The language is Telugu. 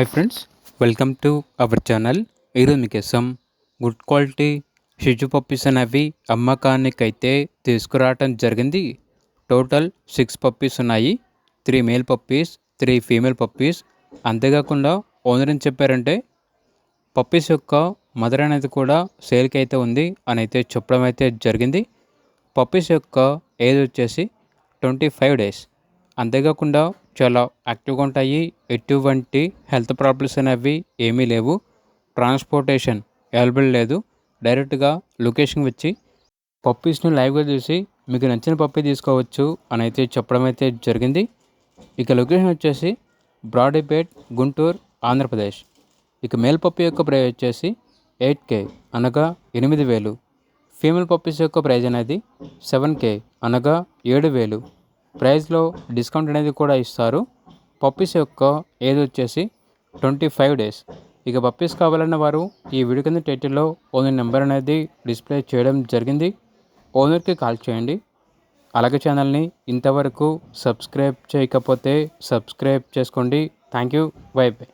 Hi friends, welcome to our channel. ఈరోజు మీకోసం గుడ్ క్వాలిటీ షిజు పప్పీస్ అనేవి అమ్మకానికైతే తీసుకురావటం జరిగింది. టోటల్ 6 పప్పీస్ ఉన్నాయి. 3 మేల్ పప్పీస్, 3 ఫీమేల్ పప్పీస్. అంతేకాకుండా ఓనర్ ఏం చెప్పారంటే పప్పీస్ యొక్క మదర్ అనేది కూడా సేల్కి అయితే ఉంది అని అయితే చెప్పడం అయితే జరిగింది. పప్పీస్ యొక్క ఏజ్ వచ్చేసి 25 డేస్. అంతేకాకుండా చాలా యాక్టివ్గా ఉంటాయి. ఎటువంటి హెల్త్ ప్రాబ్లమ్స్ అనేవి ఏమీ లేవు. ట్రాన్స్పోర్టేషన్ అవైలబుల్ లేదు. డైరెక్ట్గా లొకేషన్ వచ్చి పప్పీస్ని లైవ్గా చూసి మీకు నచ్చిన పప్పీ తీసుకోవచ్చు అని అయితే చెప్పడం అయితే జరిగింది. ఇక లొకేషన్ వచ్చేసి బ్రాడీపేట్, గుంటూరు, ఆంధ్రప్రదేశ్. ఇక మేల్ పప్పీ యొక్క ప్రైస్ వచ్చేసి 8K అనగా 8,000. ఫీమేల్ పప్పీస్ యొక్క ప్రైజ్ అనేది 7K అనగా 7,000. ప్రైస్లో డిస్కౌంట్ అనేది కూడా ఇస్తారు. పప్పీస్ యొక్క ఏజ్ వచ్చేసి 25 డేస్. ఇక పప్పీస్ కావాలన్న వారు ఈ వీడియో కింద టైటిల్లో ఓనర్ నెంబర్ అనేది డిస్ప్లే చేయడం జరిగింది. ఓనర్కి కాల్ చేయండి. అలాగే ఛానల్ని ఇంతవరకు సబ్స్క్రైబ్ చేయకపోతే సబ్స్క్రైబ్ చేసుకోండి. Thank you. By by.